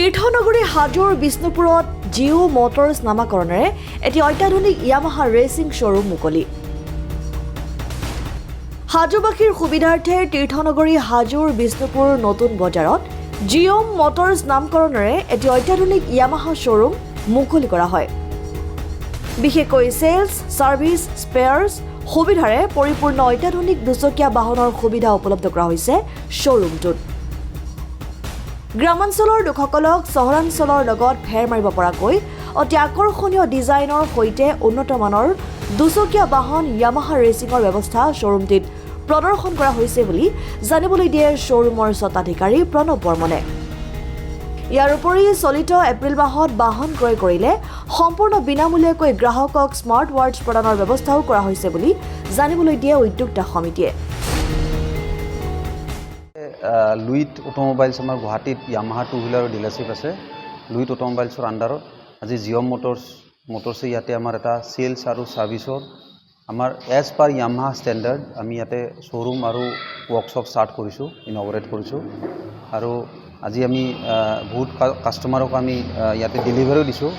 তীৰ্থনগৰী হাজোৰ বিষ্ণুপুৰত Jio Motors নামাকৰণেৰে এটি অত্যাধুনিক Yamaha racing showroom মুকলি। হাজোবাসীৰ সুবিধাৰ্থে তীৰ্থনগৰী হাজোৰ বিষ্ণুপুৰ নতুন বজাৰত জিও মটৰ্ছ নামকৰণেৰে এটি অত্যাধুনিক ইয়ামাহা শ্বৰুম মুকলি কৰা হয়। বিশেষকৈ সেলছ, সাৰ্ভিস, স্পেয়াৰ্ছ সুবিধাৰে পৰিপূৰ্ণ অত্যাধুনিক দুচকীয়া বাহনৰ সুবিধা উপলব্ধ কৰা হৈছে শ্বৰুমটোত। গ্ৰামাঞ্চলৰ লোকসকলক চহৰাঞ্চলৰ লগত ফেৰ মাৰিব পৰাকৈ অতি আকৰ্ষণীয় ডিজাইনৰ সৈতে উন্নত মানৰ দুচকীয়া বাহন ইয়ামাহা ৰেচিঙৰ ব্যৱস্থা শ্বৰুমটিত প্ৰদৰ্শন কৰা হৈছে বুলি জানিবলৈ দিয়ে শ্বৰুমৰ স্বত্বাধিকাৰী প্ৰণৱ বৰ্মনে। ইয়াৰ উপৰি চলিত এপ্ৰিল মাহত বাহন ক্ৰয় কৰিলে সম্পূৰ্ণ বিনামূলীয়াকৈ গ্ৰাহকক স্মাৰ্ট ৱাটছ প্ৰদানৰ ব্যৱস্থাও কৰা হৈছে বুলি জানিবলৈ দিয়ে উদ্যোক্তা সমিতিয়ে। লুইট অটোমোবাইলছ আমাৰ গুৱাহাটীত ইয়ামাহা টু হুইলাৰৰ ডিলাৰশ্বিপ আছে। লুইট অটোমোবাইলছৰ আণ্ডাৰত আজি জিও মটৰ্ছে ইয়াতে আমাৰ এটা সেলছ আৰু ছাৰ্ভিছৰ আমাৰ এজ পাৰ ইয়ামাহা ষ্টেণ্ডাৰ্ড আমি ইয়াতে শ্বৰুম আৰু ৱৰ্কশ্বপ ষ্টাৰ্ট কৰিছোঁ, ইনগ্ৰেট কৰিছোঁ। আৰু আজি আমি বহুত কাষ্টমাৰক আমি ইয়াতে ডেলিভাৰীও দিছোঁ।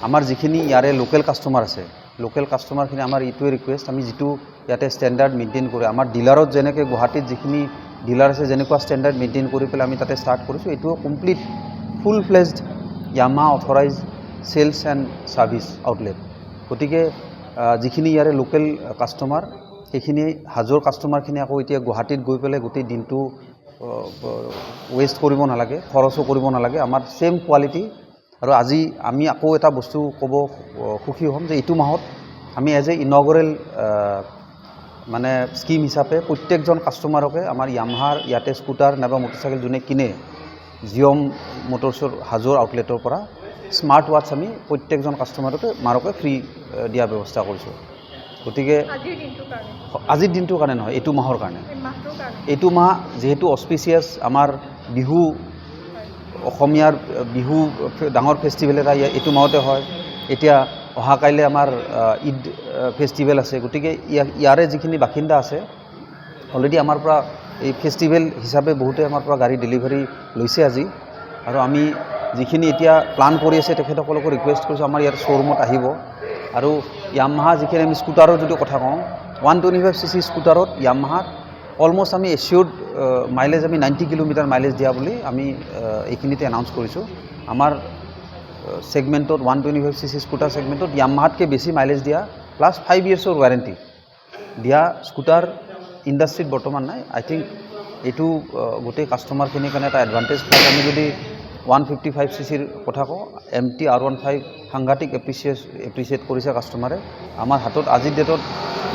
আমাৰ যিখিনি ইয়াৰে লোকেল কাষ্টমাৰ আছে, লোকেল কাষ্টমাৰখিনি আমাৰ এইটোৱে ৰিকুৱেষ্ট, আমি যিটো ইয়াতে ষ্টেণ্ডাৰ্ড মেইনটেইন কৰি আমাৰ ডিলাৰত যেনেকৈ গুৱাহাটীত যিখিনি ডিলাৰ আছে যেনেকুৱা ষ্টেণ্ডাৰ্ড মেইনটেইন কৰি পেলাই আমি তাতে ষ্টাৰ্ট কৰিছোঁ, এইটো complete full fledged Yamaha authorise sales and service outlet. গতিকে যিখিনি ইয়াৰে লোকেল কাষ্টমাৰ সেইখিনি হাজোৰ কাষ্টমাৰখিনি আকৌ এতিয়া গুৱাহাটীত গৈ পেলাই গোটেই দিনটো ৱেষ্ট কৰিব নালাগে, খৰচো কৰিব নালাগে, আমাৰ ছেম কোৱালিটি। আৰু আজি আমি আকৌ এটা বস্তু ক'ব সুখী হ'ম যে এইটো মাহত আমি এজ এ ইনগ্ৰেল মানে স্কিম হিচাপে প্ৰত্যেকজন কাষ্টমাৰকে আমাৰ ইয়ামাহাৰ ইয়াতে স্কুটাৰ নাইবা মটৰচাইকেল যোনে কিনে জিও মটৰ্ছৰ হাজোৰ আউটলেটৰ পৰা স্মাৰ্ট ৱাটছ আমি প্ৰত্যেকজন কাষ্টমাৰকে ফ্ৰী দিয়াৰ ব্যৱস্থা কৰিছোঁ। গতিকে আজিৰ দিনটোৰ কাৰণে নহয়, এইটো মাহৰ কাৰণে। এইটো মাহ যিহেতু অস্পিচিয়াছ, আমাৰ বিহু অসমীয়াৰ বিহু ডাঙৰ ফেষ্টিভেল এটা এইটো মাহতে হয়। এতিয়া অহাকাইলৈ আমাৰ ঈদ ফেষ্টিভেল আছে। গতিকে ইয়াৰে যিখিনি বাসিন্দা আছে অলৰেডি আমাৰ পৰা এই ফেষ্টিভেল হিচাপে বহুতে আমাৰ পৰা গাড়ী ডেলিভাৰী লৈছে আজি। আৰু আমি যিখিনি এতিয়া প্লান কৰি আছে তেখেতসকলকো ৰিকুৱেষ্ট কৰিছোঁ আমাৰ ইয়াৰ শ্ব'ৰুমত আহিব। আৰু ইয়ামাহা যিখিনি আমি স্কুটাৰৰ যদি কথা কওঁ, 125cc স্কুটাৰত ইয়ামাহাত অলমষ্ট আমি এচিয়ৰ্ড মাইলেজ আমি 90 কিলোমিটাৰ মাইলেজ দিয়া বুলি আমি এইখিনিতে এনাউন্স কৰিছোঁ। আমাৰ ছেগমেণ্টত 125cc স্কুটাৰ ছেগমেণ্টত ইয়ামাহাতকৈ বেছি মাইলেজ দিয়া প্লাছ 5 yearsৰ ৱাৰেণ্টি দিয়া স্কুটাৰ ইণ্ডাষ্ট্ৰীত বৰ্তমান নাই। আই থিংক এইটো গোটেই কাষ্টমাৰখিনিৰ কাৰণে এটা এডভান্টেজ। প্লাছ আমি যদি 155cc কথা কওঁ, MT R15 সাংঘাতিক এপ্ৰিচিয়েট কৰিছে কাষ্টমাৰে। আমাৰ হাতত আজিৰ ডেটত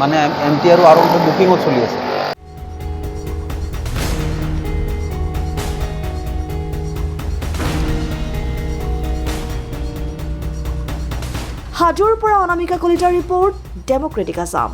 মানে MT আৰু R15 বুকিঙত চলি আছে। হাজোৰ পৰা অনামিকা কলিতাৰ ৰিপৰ্ট, ডেমক্ৰেটিক আছাম।